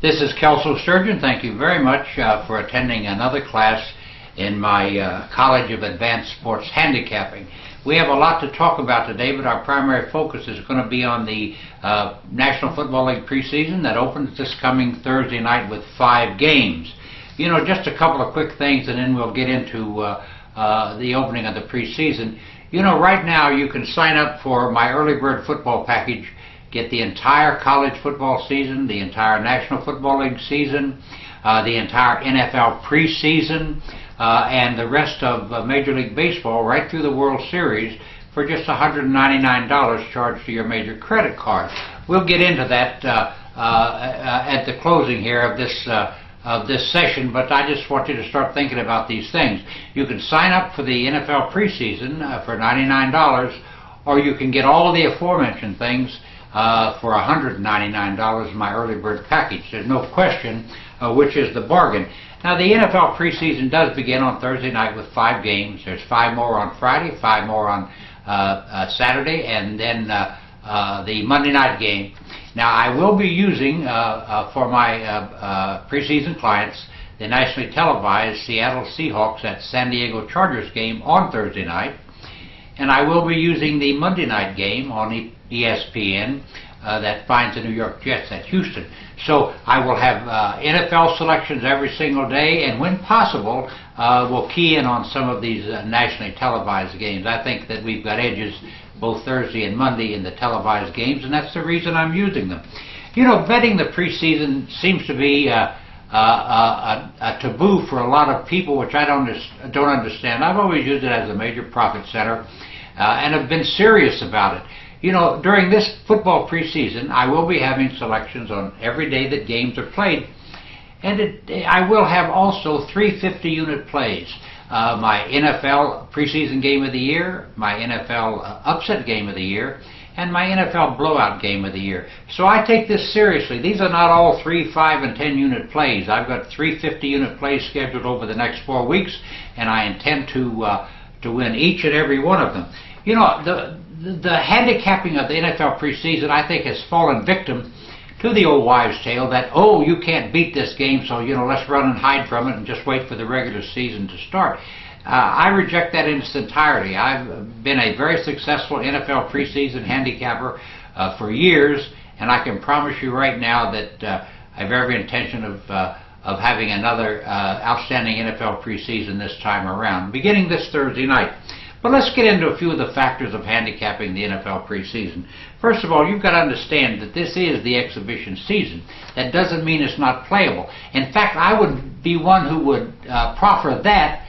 This is Kelso Sturgeon. Thank you very much for attending another class in my College of Advanced Sports Handicapping. We have a lot to talk about today, but our primary focus is going to be on the National Football League preseason that opens this coming Thursday night with 5 games. You know, just a couple of quick things and then we'll get into the opening of the preseason. You know, right now you can sign up for my early bird football package, get the entire college football season, the entire National Football League season, the entire NFL preseason, and the rest of Major League Baseball right through the World Series for just $199 charged to your major credit card. We'll get into that at the closing here of this session, but I just want you to start thinking about these things. You can sign up for the NFL preseason for $99, or you can get all the aforementioned things for $199 in my early bird package. There's no question which is the bargain. Now, the NFL preseason does begin on Thursday night with 5 games. There's 5 more on Friday, 5 more on Saturday, and then the Monday night game. Now, I will be using for my preseason clients the nationally televised Seattle Seahawks at San Diego Chargers game on Thursday night, and I will be using the Monday night game on ESPN that finds the New York Jets at Houston. So I will have NFL selections every single day, and when possible, we'll key in on some of these nationally televised games. I think that we've got edges both Thursday and Monday in the televised games, and that's the reason I'm using them. You know, betting the preseason seems to be a taboo for a lot of people, which I don't understand. I've always used it as a major profit center and have been serious about it. You know, during this football preseason, I will be having selections on every day that games are played, and I will have also 3 50-unit plays. My NFL preseason game of the year, my NFL upset game of the year, and my NFL blowout game of the year. So I take this seriously. These are not all 3, 5, and 10-unit plays. I've got 3 50-unit plays scheduled over the next 4 weeks, and I intend to win each and every one of them. You know, the handicapping of the NFL preseason, I think, has fallen victim to the old wives' tale that, oh, you can't beat this game, so, you know, let's run and hide from it and just wait for the regular season to start. I reject that in its entirety. I've been a very successful NFL preseason handicapper for years, and I can promise you right now that I have every intention of having another outstanding NFL preseason this time around, beginning this Thursday night. But let's get into a few of the factors of handicapping the NFL preseason. First of all, you've got to understand that this is the exhibition season. That doesn't mean it's not playable. In fact, I would be one who would proffer that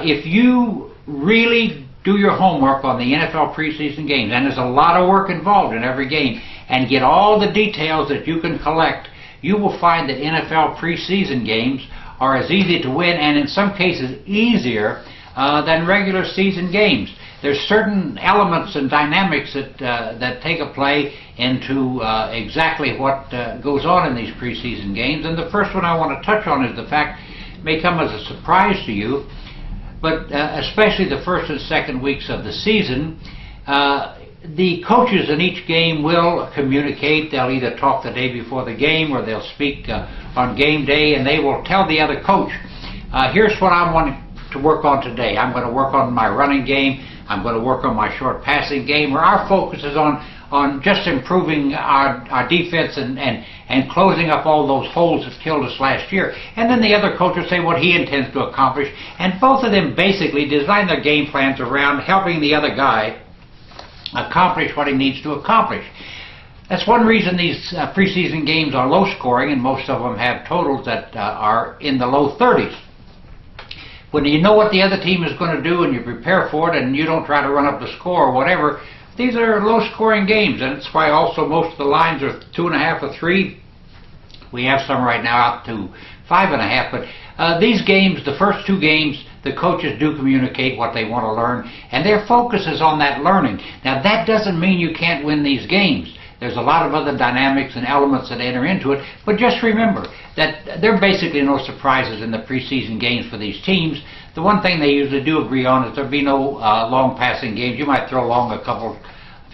if you really do your homework on the NFL preseason games, and there's a lot of work involved in every game, and get all the details that you can collect, you will find that NFL preseason games are as easy to win, and in some cases easier than regular season games. There's certain elements and dynamics that take a play into exactly what goes on in these preseason games. And the first one I want to touch on is the fact, it may come as a surprise to you, but especially the first and second weeks of the season, the coaches in each game will communicate. They'll either talk the day before the game or they'll speak on game day, and they will tell the other coach, here's what I want to work on today. I'm going to work on my running game. I'm going to work on my short passing game, where our focus is on just improving our defense and closing up all those holes that killed us last year. And then the other coach will say what he intends to accomplish, and both of them basically design their game plans around helping the other guy accomplish what he needs to accomplish. That's one reason these preseason games are low scoring, and most of them have totals that are in the low 30s. When you know what the other team is going to do and you prepare for it and you don't try to run up the score or whatever, these are low-scoring games, and it's why also most of the lines are 2.5 or 3. We have some right now out to 5.5, but these games, the first 2 games, the coaches do communicate what they want to learn, and their focus is on that learning. Now, that doesn't mean you can't win these games. There's a lot of other dynamics and elements that enter into it, but just remember that there are basically no surprises in the preseason games for these teams. The one thing they usually do agree on is there'll be no long passing games. You might throw long a couple,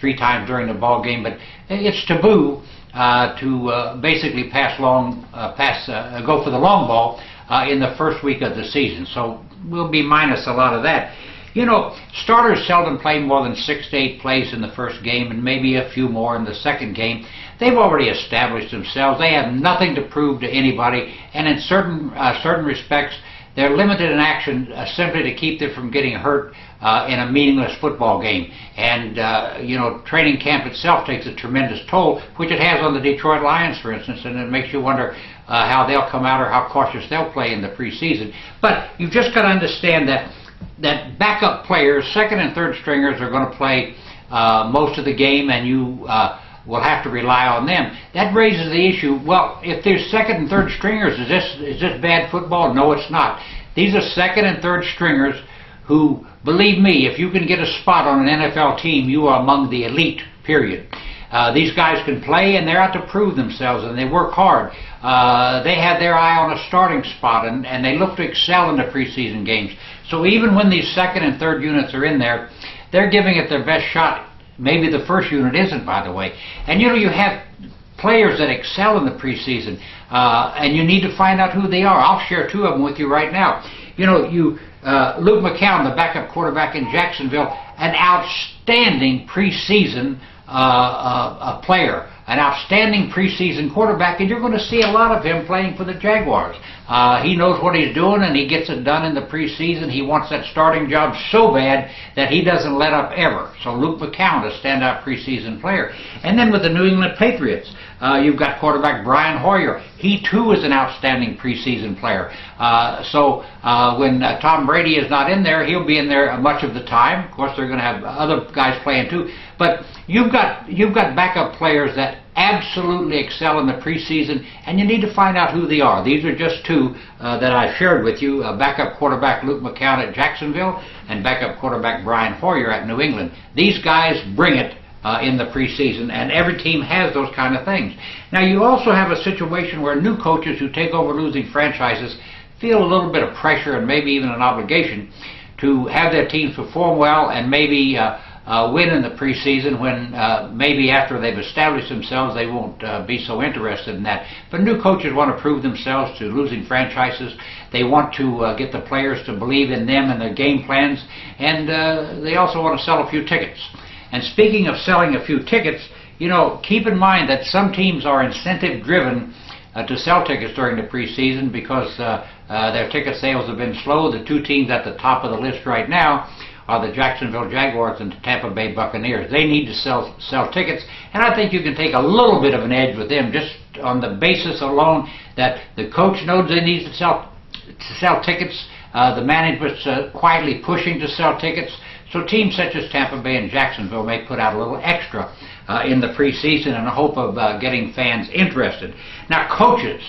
3 times during the ball game, but it's taboo to basically go for the long ball in the first week of the season. So we'll be minus a lot of that. You know, starters seldom play more than 6 to 8 plays in the first game and maybe a few more in the second game. They've already established themselves. They have nothing to prove to anybody, and in certain respects, they're limited in action simply to keep them from getting hurt in a meaningless football game. And, you know, training camp itself takes a tremendous toll, which it has on the Detroit Lions, for instance, and it makes you wonder how they'll come out or how cautious they'll play in the preseason. But you've just got to understand that backup players, second and third stringers, are going to play most of the game, and you will have to rely on them. That raises the issue, well, if there's second and third stringers, is this bad football? No, it's not. These are second and third stringers who, believe me, if you can get a spot on an NFL team, you are among the elite, period. These guys can play, and they're out to prove themselves, and they work hard. They had their eye on a starting spot, and they look to excel in the preseason games. So even when these second and third units are in there, they're giving it their best shot. Maybe the first unit isn't, by the way. And you know, you have players that excel in the preseason, and you need to find out who they are. I'll share 2 of them with you right now. You know, Luke McCown, the backup quarterback in Jacksonville, an outstanding preseason player, an outstanding preseason quarterback, and you're going to see a lot of him playing for the Jaguars. He knows what he's doing, and he gets it done in the preseason. He wants that starting job so bad that he doesn't let up ever. So Luke McCown, a standout preseason player. And then with the New England Patriots, you've got quarterback Brian Hoyer. He too is an outstanding preseason player. So when Tom Brady is not in there, he'll be in there much of the time. Of course, they're going to have other guys playing too. But you've got backup players that absolutely excel in the preseason, and you need to find out who they are. These are just 2 that I shared with you. Backup quarterback Luke McCown at Jacksonville and backup quarterback Brian Hoyer at New England. These guys bring it in the preseason, and every team has those kind of things. Now, you also have a situation where new coaches who take over losing franchises feel a little bit of pressure and maybe even an obligation to have their teams perform well and maybe win in the preseason when maybe after they've established themselves they won't be so interested in that. But new coaches want to prove themselves to losing franchises. They want to get the players to believe in them and their game plans, and they also want to sell a few tickets. And speaking of selling a few tickets, you know, keep in mind that some teams are incentive driven to sell tickets during the preseason because their ticket sales have been slow. The 2 teams at the top of the list right now are the Jacksonville Jaguars and the Tampa Bay Buccaneers. They need to sell tickets, and I think you can take a little bit of an edge with them just on the basis alone that the coach knows they need to sell tickets. The management's quietly pushing to sell tickets. So teams such as Tampa Bay and Jacksonville may put out a little extra in the preseason in the hope of getting fans interested. Now, coaches,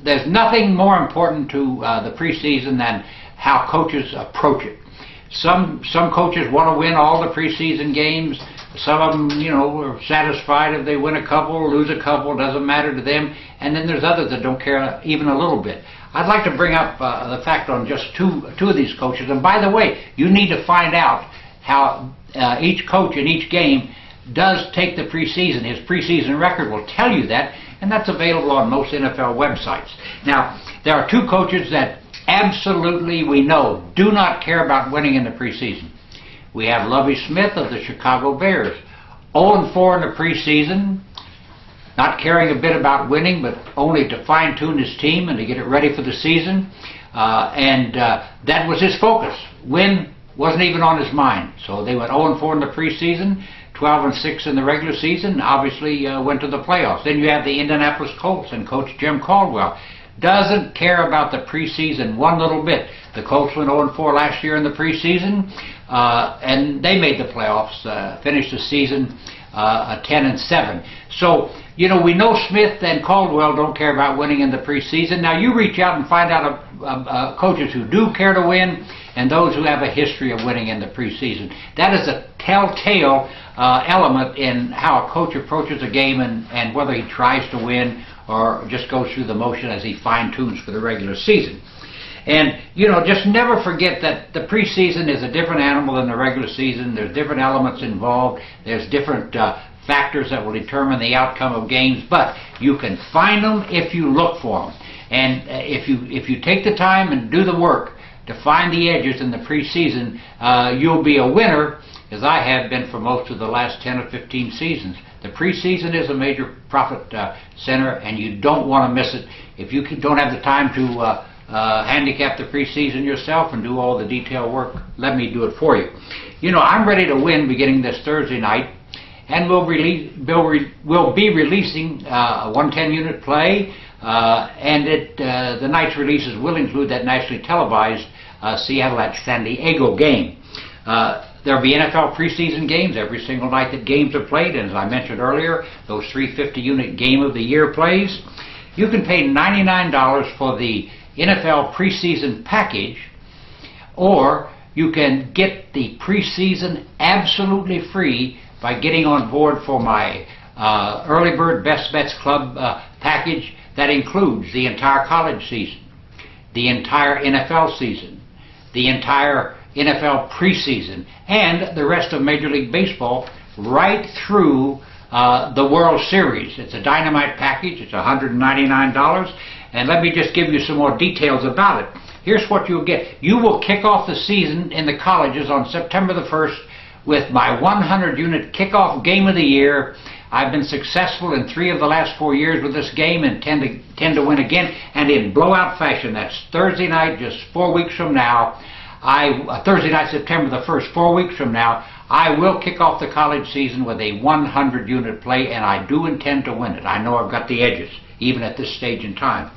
there's nothing more important to the preseason than how coaches approach it. Some coaches want to win all the preseason games. Some of them, you know, are satisfied if they win a couple, lose a couple, doesn't matter to them. And then there's others that don't care even a little bit. I'd like to bring up the fact on just two of these coaches. And by the way, you need to find out how each coach in each game does take the preseason. His preseason record will tell you that, and that's available on most NFL websites. Now, there are 2 coaches that absolutely, we know, do not care about winning in the preseason. We have Lovie Smith of the Chicago Bears, 0-4 in the preseason, not caring a bit about winning, but only to fine-tune his team and to get it ready for the season. That was his focus. Win wasn't even on his mind. So they went 0-4 in the preseason, 12-6 in the regular season, obviously went to the playoffs. Then you have the Indianapolis Colts and Coach Jim Caldwell. Doesn't care about the preseason one little bit. The Colts went 0-4 last year in the preseason, and they made the playoffs, finished the season 10-7. So, you know, we know Smith and Caldwell don't care about winning in the preseason. Now, you reach out and find out coaches who do care to win and those who have a history of winning in the preseason. That is a telltale element in how a coach approaches a game and whether he tries to win or just goes through the motion as he fine-tunes for the regular season. And, you know, just never forget that the preseason is a different animal than the regular season. There's different elements involved. There's different factors that will determine the outcome of games, but you can find them if you look for them. And if you take the time and do the work to find the edges in the preseason, you'll be a winner, as I have been for most of the last 10 or 15 seasons. The preseason is a major profit center, and you don't want to miss it. If you don't have the time to handicap the preseason yourself and do all the detail work, let me do it for you. You know, I'm ready to win beginning this Thursday night, and we'll be releasing a 110-unit play, and the night's releases will include that nationally televised Seattle at San Diego game. There'll be NFL preseason games every single night that games are played, and as I mentioned earlier, those 350-unit Game of the Year plays. You can pay $99 for the NFL preseason package, or you can get the preseason absolutely free by getting on board for my Early Bird Best Bets Club package that includes the entire college season, the entire NFL season, the entire NFL preseason, and the rest of Major League Baseball right through the World Series. It's a dynamite package. It's $199. And let me just give you some more details about it. Here's what you'll get. You will kick off the season in the colleges on September the 1st with my 100-unit kickoff game of the year. I've been successful in 3 of the last 4 years with this game and tend to win again, and in blowout fashion. That's Thursday night, just 4 weeks from now. Thursday night, September the 1st, 4 weeks from now, I will kick off the college season with a 100-unit play, and I do intend to win it. I know I've got the edges, even at this stage in time.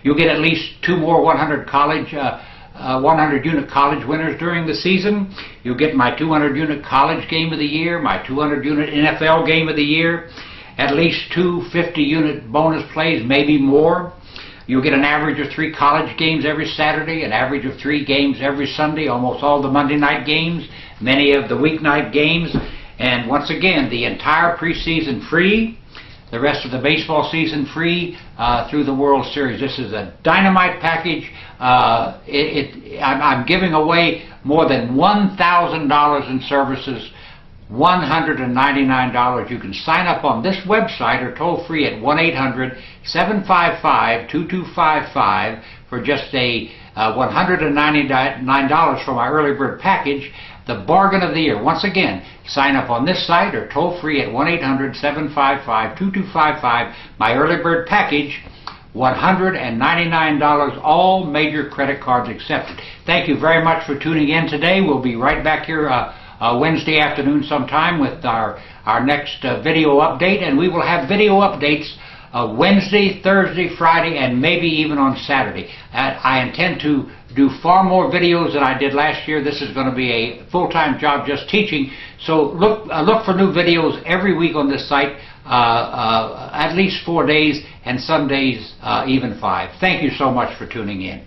You'll get at least 2 more 100-unit college winners during the season. You'll get my 200-unit college game of the year, my 200-unit NFL game of the year, at least 2 50-unit bonus plays, maybe more. You'll get an average of 3 college games every Saturday, an average of 3 games every Sunday, almost all the Monday night games, many of the weeknight games, and once again, the entire preseason free, the rest of the baseball season free through the World Series. This is a dynamite package. I'm giving away more than $1,000 in services, $199. You can sign up on this website or toll free at 1-800-755-2255 for just a $199 for my early bird package, the bargain of the year. Once again, sign up on this site or toll free at 1-800-755-2255. My early bird package, $199, all major credit cards accepted. Thank you very much for tuning in today. We'll be right back here Wednesday afternoon sometime with our next video update, and we will have video updates Wednesday, Thursday, Friday, and maybe even on Saturday. I intend to do far more videos than I did last year. This is going to be a full-time job just teaching, so look for new videos every week on this site, at least 4 days, and some days even 5. Thank you so much for tuning in.